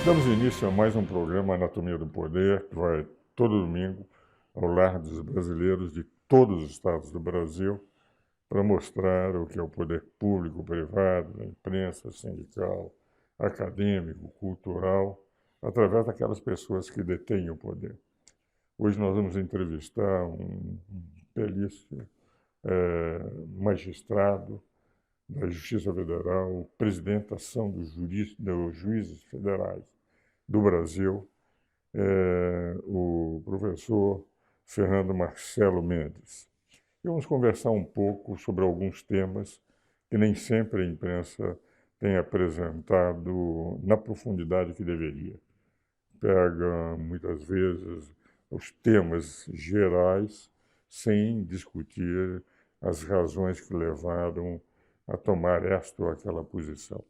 Damos início a mais um programa Anatomia do Poder, que vai todo domingo ao lar dos brasileiros de todos os estados do Brasil, para mostrar o que é o poder público, privado, a imprensa, sindical, acadêmico, cultural, através daquelas pessoas que detêm o poder. Hoje nós vamos entrevistar um belíssimo magistrado da Justiça Federal, presidente da Ação dos Juízes Federais do Brasil, o professor Fernando Marcelo Mendes. E vamos conversar um pouco sobre alguns temas que nem sempre a imprensa tem apresentado na profundidade que deveria. Pega, muitas vezes, os temas gerais sem discutir as razões que levaram a tomar esta ou aquela posição.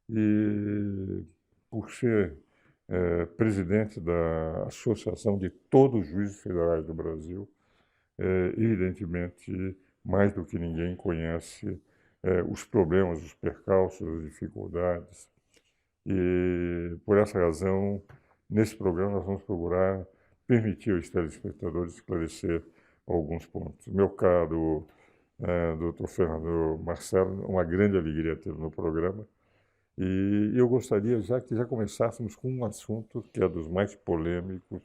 E, por ser presidente da Associação de todos os juízes federais do Brasil, evidentemente, mais do que ninguém conhece os problemas, os percalços, as dificuldades. E, por essa razão, nesse programa nós vamos procurar permitir aos telespectadores esclarecer alguns pontos. Meu caro Dr. Fernando Marcelo, uma grande alegria tê-lo no programa. E eu gostaria que já começássemos com um assunto que é dos mais polêmicos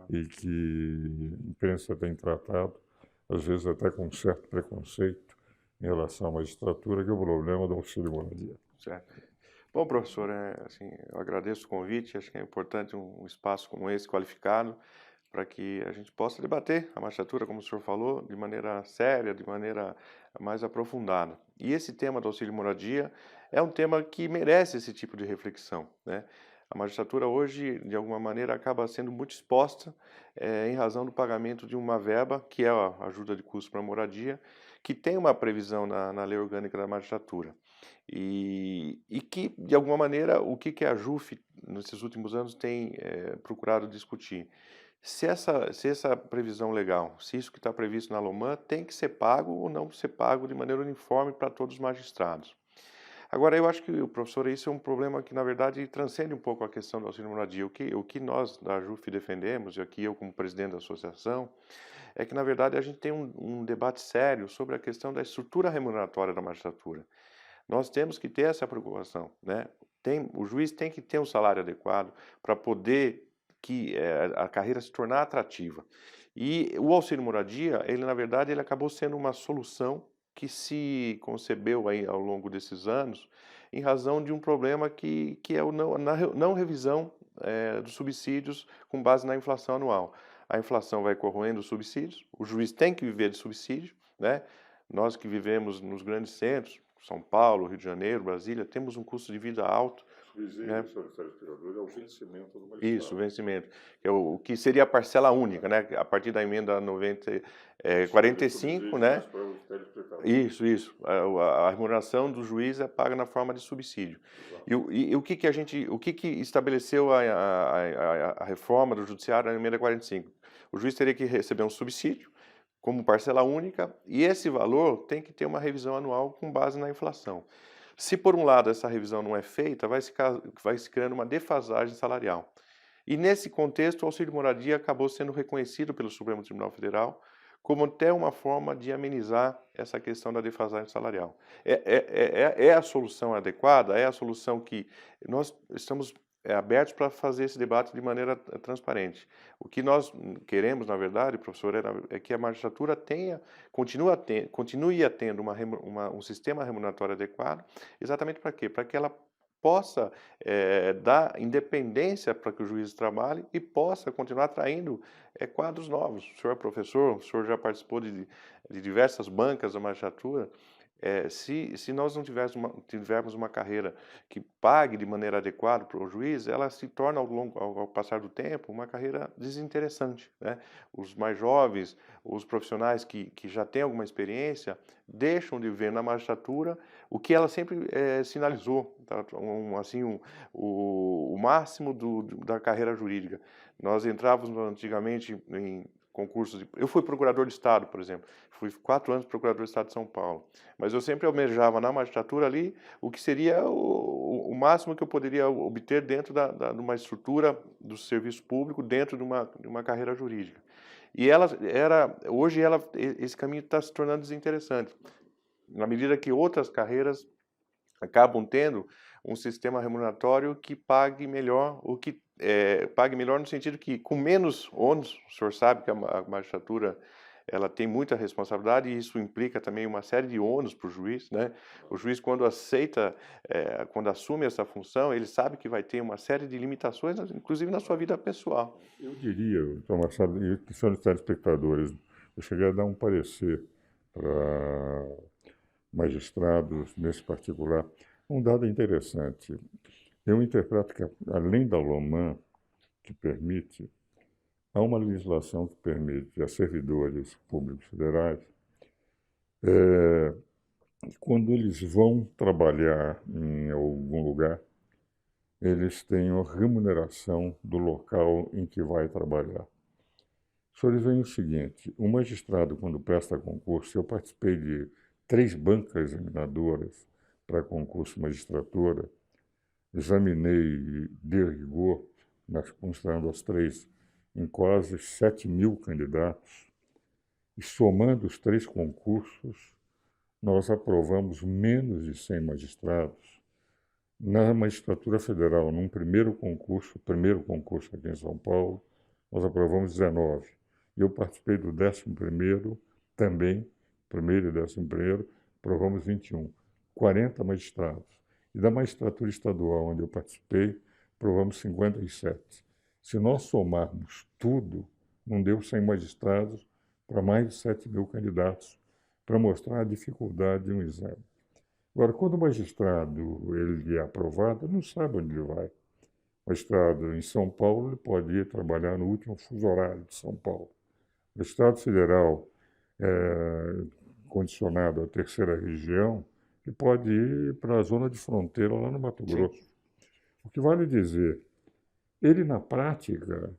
e que a imprensa tem tratado, às vezes até com um certo preconceito em relação à magistratura, que é o problema do auxílio moradia. Certo. Bom, professor, assim, eu agradeço o convite. Acho que é importante um espaço como esse, qualificado, para que a gente possa debater a magistratura, como o senhor falou, de maneira séria, de maneira mais aprofundada. E esse tema do auxílio moradia é um tema que merece esse tipo de reflexão, né? A magistratura hoje, de alguma maneira, acaba sendo muito exposta em razão do pagamento de uma verba, que é a ajuda de custo para moradia, que tem uma previsão na Lei Orgânica da Magistratura. E que, de alguma maneira, o que a JUF, nesses últimos anos, tem procurado discutir? Se essa previsão legal, se isso que está previsto na LOMAN tem que ser pago ou não ser pago de maneira uniforme para todos os magistrados. Agora, eu acho que, o professor, isso é um problema que, na verdade, transcende um pouco a questão do auxílio moradia. O que nós, da JUF, defendemos, e aqui eu como presidente da associação, é que, na verdade, a gente tem um debate sério sobre a questão da estrutura remuneratória da magistratura. Nós temos que ter essa preocupação, né? O juiz tem que ter um salário adequado para poder a carreira se tornar atrativa. E o auxílio moradia, ele na verdade, ele acabou sendo uma solução que se concebeu aí ao longo desses anos, em razão de um problema que é o não revisão dos subsídios com base na inflação anual. A inflação vai corroendo os subsídios, o juiz tem que viver de subsídio, né? Nós que vivemos nos grandes centros, São Paulo, Rio de Janeiro, Brasília, temos um custo de vida alto. Dizer, Né? senhor telespectador, é o vencimento do magistrado. Isso, o vencimento. Que é o que seria a parcela única, né? A partir da emenda 45, né? Para os telespectadores. Isso. A remuneração do juiz é paga na forma de subsídio. E o que estabeleceu a reforma do judiciário na emenda 45? O juiz teria que receber um subsídio como parcela única, e esse valor tem que ter uma revisão anual com base na inflação. Se por um lado essa revisão não é feita, vai se criando uma defasagem salarial. E nesse contexto, o auxílio moradia acabou sendo reconhecido pelo Supremo Tribunal Federal como até uma forma de amenizar essa questão da defasagem salarial. É a solução adequada? É a solução que nós estamos abertos para fazer esse debate de maneira transparente. O que nós queremos, na verdade, professor, é que a magistratura continue tendo um sistema remuneratório adequado, exatamente para quê? Para que ela possa dar independência para que o juiz trabalhe e possa continuar atraindo quadros novos. O senhor é professor, o senhor já participou de diversas bancas da magistratura. Se nós não tivermos uma carreira que pague de maneira adequada para o juiz, ela se torna, ao passar do tempo, uma carreira desinteressante, né? Os mais jovens, os profissionais que já têm alguma experiência, deixam de ver na magistratura o que ela sempre sinalizou, tá? O máximo da carreira jurídica. Nós entrávamos antigamente concursos. Eu fui procurador de Estado, por exemplo. Fui 4 anos procurador de Estado de São Paulo. Mas eu sempre almejava na magistratura ali o que seria o máximo que eu poderia obter dentro de uma estrutura do serviço público, dentro de uma carreira jurídica. E hoje esse caminho está se tornando desinteressante, na medida que outras carreiras acabam tendo um sistema remuneratório que pague melhor, pague melhor no sentido que com menos ônus. O senhor sabe que a magistratura ela tem muita responsabilidade e isso implica também uma série de ônus para o juiz, né? O juiz, quando quando assume essa função, ele sabe que vai ter uma série de limitações, inclusive na sua vida pessoal. Eu diria, Dr. Machado, e senhores telespectadores, eu cheguei a dar um parecer para magistrados nesse particular. Um dado interessante. Eu interpreto que, além da LOMAN, que permite, há uma legislação que permite a servidores públicos federais, quando eles vão trabalhar em algum lugar, eles têm a remuneração do local em que vai trabalhar. Os senhores veem o seguinte, o magistrado, quando presta concurso, eu participei de 3 bancas examinadoras para concurso de magistratura, examinei de rigor, considerando as 3, em quase 7.000 candidatos, e somando os 3 concursos, nós aprovamos menos de 100 magistrados. Na magistratura federal, num primeiro concurso aqui em São Paulo, nós aprovamos 19. E eu participei do 11º também, primeiro e 11º, aprovamos 21. 40 magistrados. E da magistratura estadual, onde eu participei, aprovamos 57. Se nós somarmos tudo, não deu 100 magistrados para mais de 7.000 candidatos, para mostrar a dificuldade de um exame. Agora, quando o magistrado ele é aprovado, não sabe onde ele vai. O magistrado em São Paulo ele pode ir trabalhar no último fuso horário de São Paulo. O Estado Federal, condicionado à 3ª região, ele pode ir para a zona de fronteira lá no Mato Grosso. Sim. O que vale dizer, ele na prática,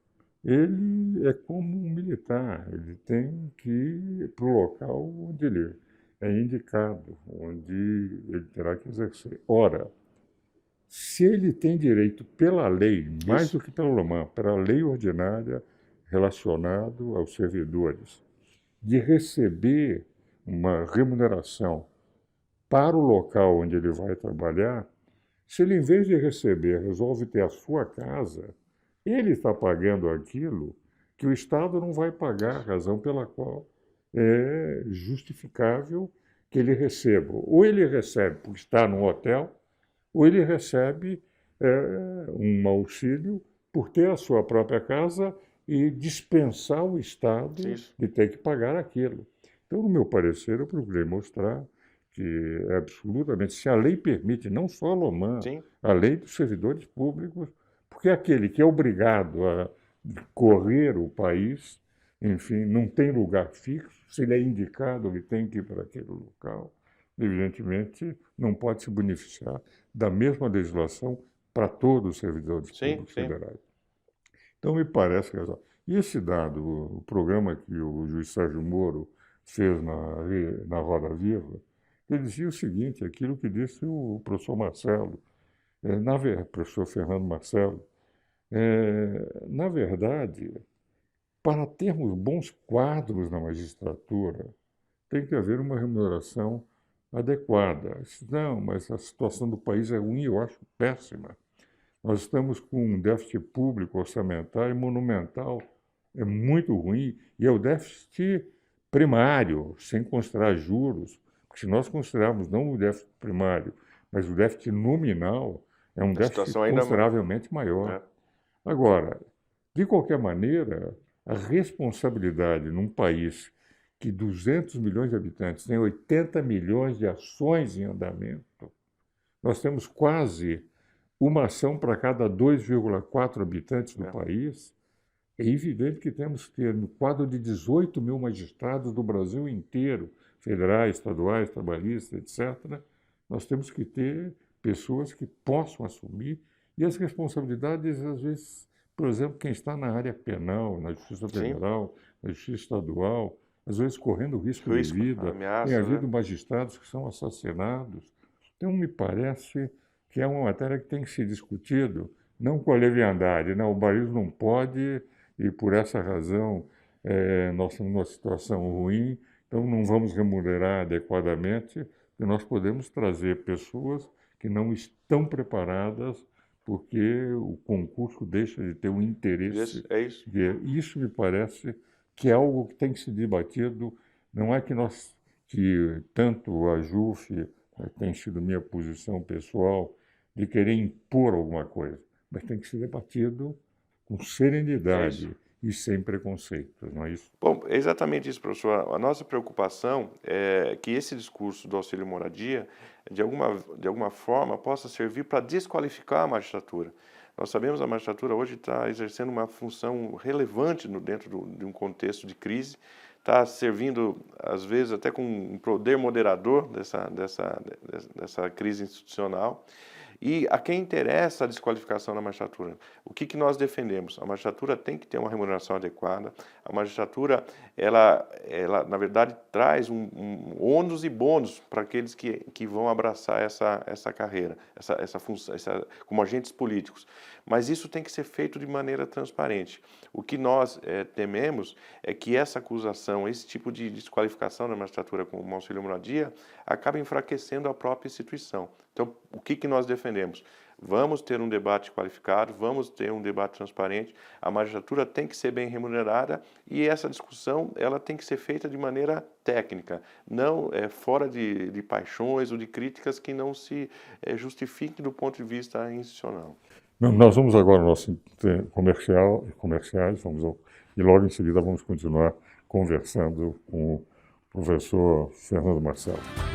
ele é como um militar, ele tem que ir para o local onde ele é indicado, onde ele terá que exercer. Ora, se ele tem direito pela lei, mais do que pela LOMAN, pela lei ordinária relacionado aos servidores, de receber uma remuneração para o local onde ele vai trabalhar, se ele, em vez de receber, resolve ter a sua casa, ele está pagando aquilo que o Estado não vai pagar, razão pela qual é justificável que ele receba. Ou ele recebe porque está num hotel, ou ele recebe um auxílio por ter a sua própria casa e dispensar o Estado de ter que pagar aquilo. Então, no meu parecer, eu procurei mostrar que é absolutamente, se a lei permite, não só a LOMAN, a lei dos servidores públicos, porque aquele que é obrigado a correr o país, enfim, não tem lugar fixo, se ele é indicado, ele tem que ir para aquele local, evidentemente não pode se beneficiar da mesma legislação para todos os servidores públicos federais. Então, me parece que... E esse dado, o programa que o juiz Sérgio Moro fez na Roda Viva, ele dizia o seguinte, aquilo que disse o professor Marcelo, professor Fernando Marcelo, na verdade, para termos bons quadros na magistratura, tem que haver uma remuneração adequada. Não, mas a situação do país é ruim, eu acho péssima. Nós estamos com um déficit público orçamentário monumental, é muito ruim, e é o déficit primário, sem considerar juros, porque se nós considerarmos não o déficit primário, mas o déficit nominal, é um déficit consideravelmente maior. Agora, de qualquer maneira, a responsabilidade num país que 200 milhões de habitantes tem 80 milhões de ações em andamento, nós temos quase uma ação para cada 2,4 habitantes do país, é evidente que temos que ter, no quadro de 18.000 magistrados do Brasil inteiro, federais, estaduais, trabalhistas, etc., nós temos que ter pessoas que possam assumir, e as responsabilidades, às vezes, por exemplo, quem está na área penal, na Justiça Sim, Federal, na Justiça Estadual, às vezes correndo risco de risco, vida, tem ameaças, havido né? magistrados que são assassinados. Então, me parece que é uma matéria que tem que ser discutido, não com a leviandade, não, o barrismo não pode, e por essa razão nós estamos numa situação ruim, então não vamos remunerar adequadamente, e nós podemos trazer pessoas que não estão preparadas porque o concurso deixa de ter um interesse. É isso. Isso me parece que é algo que tem que ser debatido. Não é que nós, que tanto a JUF, tem sido minha posição pessoal, de querer impor alguma coisa, mas tem que ser debatido com É isso. serenidade e sem preconceitos, não é isso? Bom, é exatamente isso, professor. A nossa preocupação é que esse discurso do auxílio moradia, de alguma forma, possa servir para desqualificar a magistratura. Nós sabemos que a magistratura hoje está exercendo uma função relevante dentro de um contexto de crise, está servindo, às vezes, até com um poder moderador dessa crise institucional. E a quem interessa a desqualificação da magistratura? O que nós defendemos? A magistratura tem que ter uma remuneração adequada. A magistratura, ela na verdade, traz um ônus e bônus para aqueles que vão abraçar essa carreira, essa função, como agentes políticos. Mas isso tem que ser feito de maneira transparente. O que nós tememos é que essa acusação, esse tipo de desqualificação da magistratura com o auxílio moradia, acaba enfraquecendo a própria instituição. Então, o que nós defendemos? Vamos ter um debate qualificado, vamos ter um debate transparente, a magistratura tem que ser bem remunerada e essa discussão ela tem que ser feita de maneira técnica, não fora de paixões ou de críticas que não se justifiquem do ponto de vista institucional. Nós vamos agora ao nosso comerciais, e logo em seguida vamos continuar conversando com o professor Fernando Marcelo.